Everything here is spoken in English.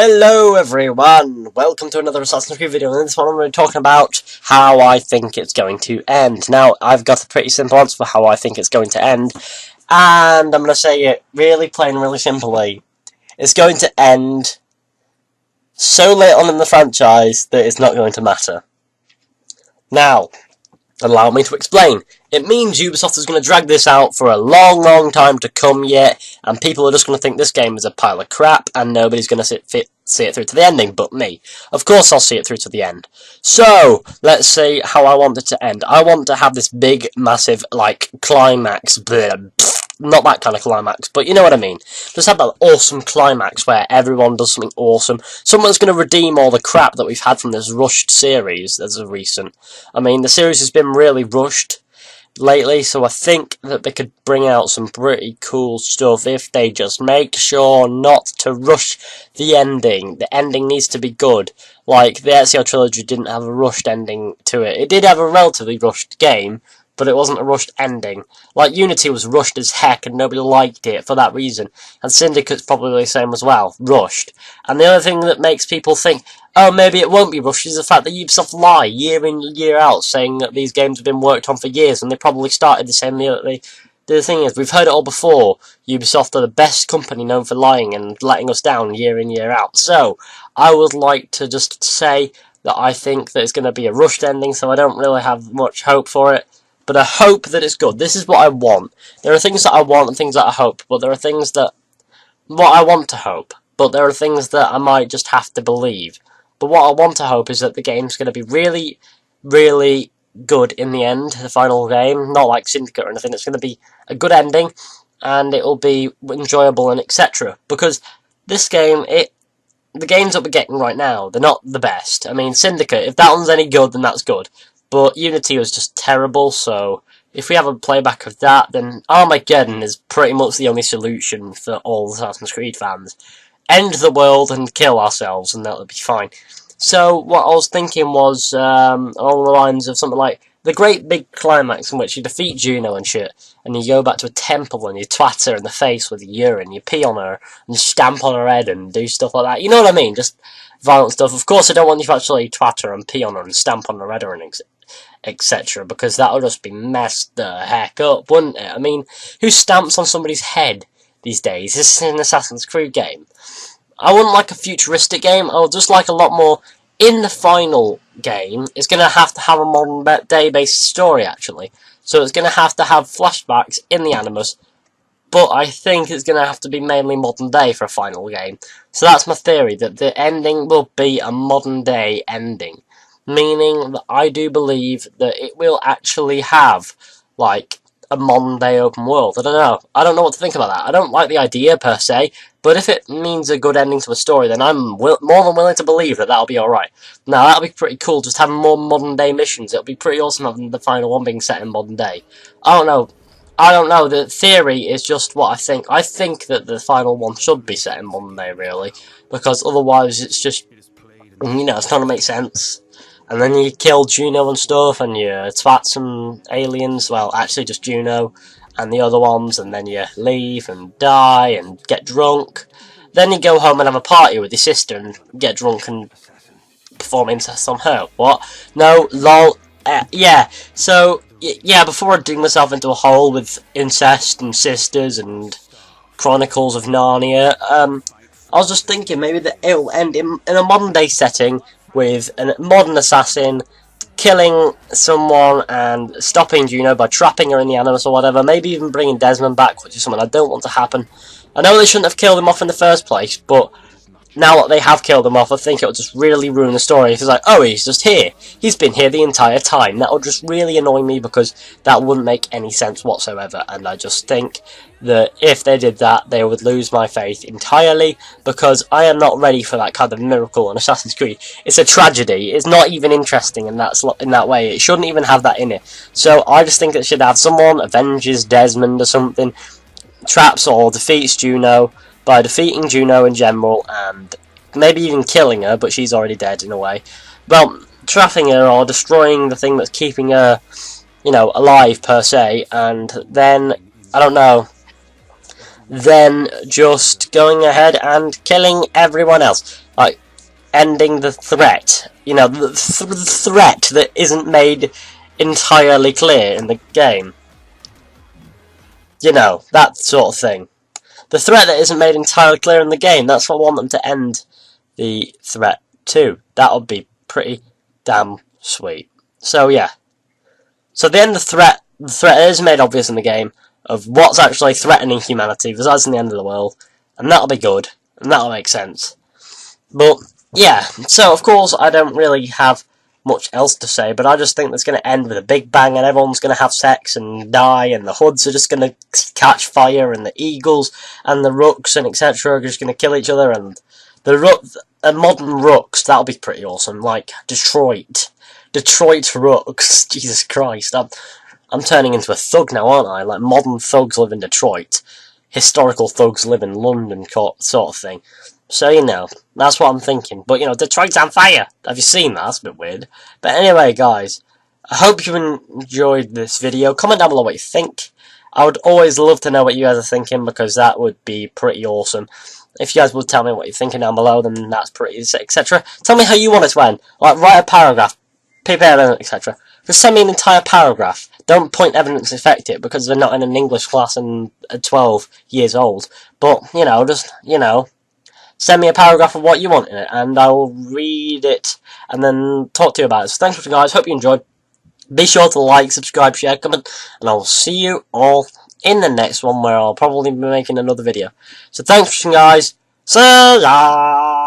Hello everyone, welcome to another Assassin's Creed video. In this one I'm going to be talking about how I think it's going to end. Now, I've got a pretty simple answer for how I think it's going to end, and I'm going to say it really plain, really simply. It's going to end so late on in the franchise that it's not going to matter. Now, allow me to explain. It means Ubisoft is going to drag this out for a long, long time to come yet, and people are just going to think this game is a pile of crap, and nobody's going to see it through to the ending, but me. Of course I'll see it through to the end. So, let's see how I want it to end. I want to have this big, massive, like, climax, not that kind of climax, but you know what I mean. Just have that awesome climax where everyone does something awesome. Someone's going to redeem all the crap that we've had from this rushed series as of recent. I mean, the series has been really rushed lately, so I think that they could bring out some pretty cool stuff if they just make sure not to rush the ending. The ending needs to be good. Like, the Ezio trilogy didn't have a rushed ending to it. It did have a relatively rushed game, but it wasn't a rushed ending. Like, Unity was rushed as heck and nobody liked it for that reason. And Syndicate's probably the same as well, rushed. And the other thing that makes people think, oh, maybe it won't be rushed, is the fact that Ubisoft lie year in, year out, saying that these games have been worked on for years, and they probably started the same year that they... The thing is, we've heard it all before. Ubisoft are the best company known for lying and letting us down year in, year out. So, I would like to just say that I think that it's going to be a rushed ending, so I don't really have much hope for it. But I hope that it's good. This is what I want. There are things that I want and things that I hope, but there are things that... What I want to hope, but there are things that I might just have to believe. But what I want to hope is that the game's going to be really, really good in the end, the final game. Not like Syndicate or anything. It's going to be a good ending, and it will be enjoyable and etc. Because this game, the games that we're getting right now, they're not the best. I mean, Syndicate, if that one's any good, then that's good. But Unity was just terrible, so if we have a playback of that, then Armageddon is pretty much the only solution for all Assassin's Creed fans. End the world and kill ourselves, and that'll be fine. So, what I was thinking was, along the lines of something like the great big climax in which you defeat Juno and shit, and you go back to a temple and you twat her in the face with urine, you pee on her, and stamp on her head and do stuff like that. You know what I mean? Just violent stuff. Of course, I don't want you to actually twat her and pee on her and stamp on her head or anything, etc., because that'll just be messed the heck up, wouldn't it? I mean, who stamps on somebody's head these days? This is an Assassin's Creed game. I wouldn't like a futuristic game. I would just like a lot more. In the final game, it's going to have a modern day based story, actually. So it's going to have flashbacks in the Animus, but I think it's going to have to be mainly modern day for a final game. So that's my theory, that the ending will be a modern day ending. Meaning that I do believe that it will actually have, like, a modern day open world. I don't know. I don't know what to think about that. I don't like the idea per se, but if it means a good ending to a story, then I'm more than willing to believe that that'll be alright. Now, that'll be pretty cool, just having more modern day missions. It'll be pretty awesome having the final one being set in modern day. I don't know. The theory is just what I think. I think that the final one should be set in modern day, really, because otherwise it's just, you know, it's not going to make sense. And then you kill Juno and stuff, and you twat some aliens, well, actually just Juno and the other ones, and then you leave and die and get drunk. Then you go home and have a party with your sister and get drunk and perform incest on her. What? No, lol, yeah. So, yeah, before I dig myself into a hole with incest and sisters and Chronicles of Narnia, I was just thinking maybe that it'll end in a modern day setting, with a modern assassin killing someone and stopping Juno by trapping her in the Animus or whatever, maybe even bringing Desmond back, which is something I don't want to happen. I know they shouldn't have killed him off in the first place, but now that they have killed him off, I think it'll just really ruin the story. It's like, oh, he's just here. He's been here the entire time. That would just really annoy me, because that wouldn't make any sense whatsoever, and I just think that if they did that, they would lose my faith entirely, because I am not ready for that kind of miracle in Assassin's Creed. It's a tragedy. It's not even interesting in that way. It shouldn't even have that in it. So I just think it should have someone avenges Desmond or something, traps or defeats Juno by defeating Juno in general, and maybe even killing her, but she's already dead in a way. Well, trapping her or destroying the thing that's keeping her, you know, alive per se, and then, I don't know, than just going ahead and killing everyone else. Like, ending the threat. You know, the threat that isn't made entirely clear in the game. You know, that sort of thing. The threat that isn't made entirely clear in the game, that's what I want them to end the threat to. That would be pretty damn sweet. So, yeah. So, the end of the threat is made obvious in the game of what's actually threatening humanity, besides in the end of the world. And that'll be good. And that'll make sense. But, yeah. So, of course, I don't really have much else to say, but I just think it's going to end with a big bang and everyone's going to have sex and die, and the hoods are just going to catch fire, and the eagles and the rooks and etc. are just going to kill each other, and the modern rooks, that'll be pretty awesome, like Detroit rooks. Jesus Christ, I'm turning into a thug now, aren't I? Like, modern thugs live in Detroit, historical thugs live in London, sort of thing. So, you know, that's what I'm thinking. But, you know, Detroit's on fire. Have you seen that? That's a bit weird. But anyway, guys, I hope you enjoyed this video. Comment down below what you think. I would always love to know what you guys are thinking, because that would be pretty awesome. If you guys would tell me what you're thinking down below, then that's pretty, etc. Tell me how you want it to end. Like, write a paragraph, etc. Just send me an entire paragraph. Don't point evidence affect it, because they're not in an English class and 12 years old. But, you know, just, you know, send me a paragraph of what you want in it, and I will read it and then talk to you about it. So thanks for watching, guys. Hope you enjoyed. Be sure to like, subscribe, share, comment, and I will see you all in the next one, where I'll probably be making another video. So thanks for watching, guys. See ya!